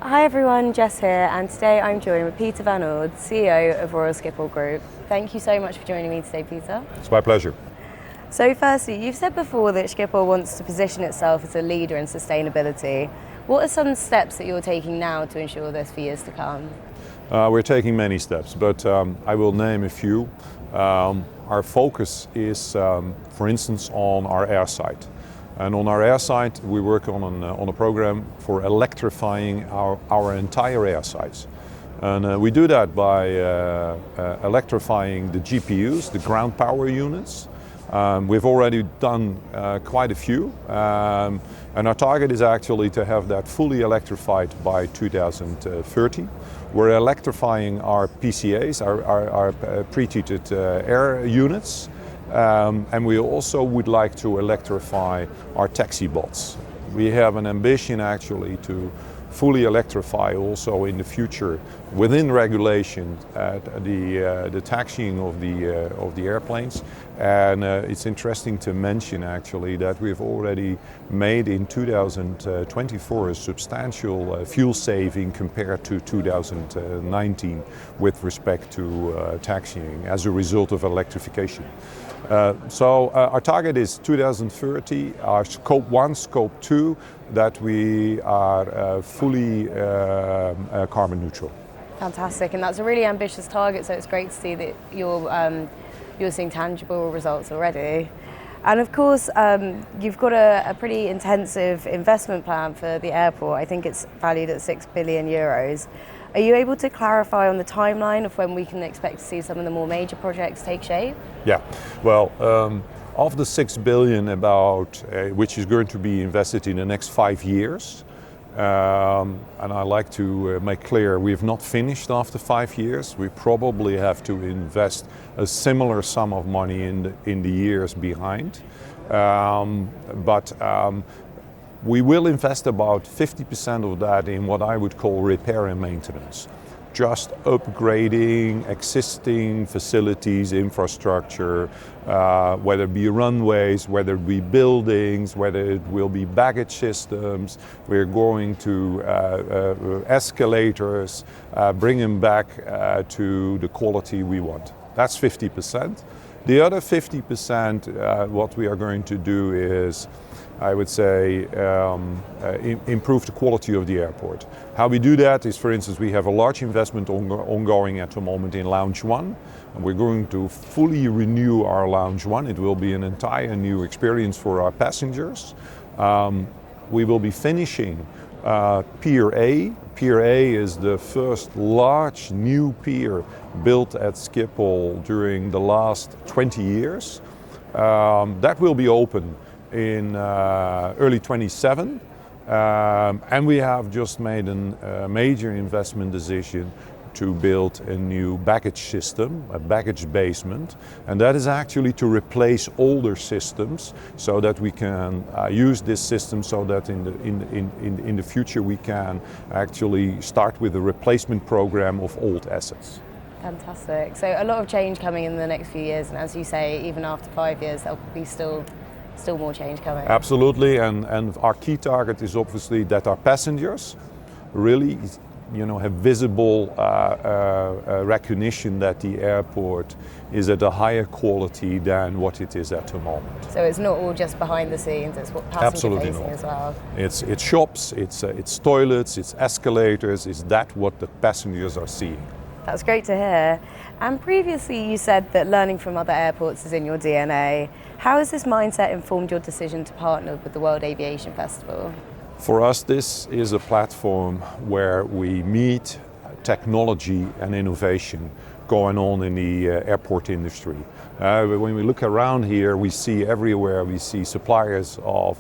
Hi everyone, Jess here, and today I'm joined with Pieter van Oord, CEO of Royal Schiphol Group. Thank you so much for joining me today, Pieter. It's my pleasure. So firstly, you've said before that Schiphol wants to position itself as a leader in sustainability. What are some steps that you're taking now to ensure this for years to come? We're taking many steps, but I will name a few. Our focus is, for instance, on our airside. And on our airside, we work on a program for electrifying our entire airside. And we do that by electrifying the GPUs, the ground power units. We've already done quite a few, and our target is actually to have that fully electrified by 2030. We're electrifying our PCAs, our pre-treated air units, and we also would like to electrify our taxi bots. We have an ambition actually to fully electrify also in the future within regulation the taxiing of the airplanes. And it's interesting to mention actually that we've already made in 2024 a substantial fuel saving compared to 2019 with respect to taxiing as a result of electrification. So our target is 2030, our scope 1, scope 2, that we are fully carbon neutral. Fantastic, and that's a really ambitious target, so it's great to see that you're seeing tangible results already. And of course, you've got a pretty intensive investment plan for the airport. I think it's valued at €6 billion. Are you able to clarify on the timeline of when we can expect to see some of the more major projects take shape? Yeah, well, of the $6 billion which is going to be invested in the next 5 years, and I like to make clear we have not finished after 5 years. We probably have to invest a similar sum of money in the years behind. We will invest about 50% of that in what I would call repair and maintenance. Just upgrading existing facilities, infrastructure, whether it be runways, whether it be buildings, whether it will be baggage systems. We're going to escalators, bring them back to the quality we want. That's 50%. The other 50%, what we are going to do is, I would say, improve the quality of the airport. How we do that is, for instance, we have a large investment ongoing at the moment in Lounge 1. And we're going to fully renew our Lounge 1. It will be an entire new experience for our passengers. We will be finishing Pier A. Pier A is the first large new pier built at Schiphol during the last 20 years. That will be open in early 27, and we have just made a major investment decision to build a new baggage system, a baggage basement, and that is actually to replace older systems so that we can use this system so that in the future we can actually start with a replacement program of old assets. Fantastic. So a lot of change coming in the next few years, and as you say, even after 5 years, there'll be still more change coming. Absolutely, and our key target is obviously that our passengers really have visible recognition that the airport is at a higher quality than what it is at the moment. So it's not all just behind the scenes, it's what passenger facing as well. It's shops, it's toilets, it's escalators, it's what the passengers are seeing. That's great to hear. And previously you said that learning from other airports is in your DNA. How has this mindset informed your decision to partner with the World Aviation Festival? For us, this is a platform where we meet technology and innovation going on in the airport industry. When we look around here, we see everywhere, we see suppliers of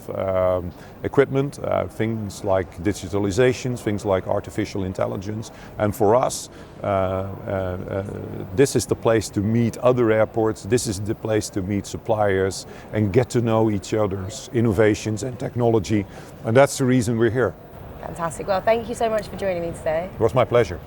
equipment, things like digitalization, things like artificial intelligence. And for us, this is the place to meet other airports, this is the place to meet suppliers and get to know each other's innovations and technology. And that's the reason we're here. Fantastic. Well, thank you so much for joining me today. It was my pleasure.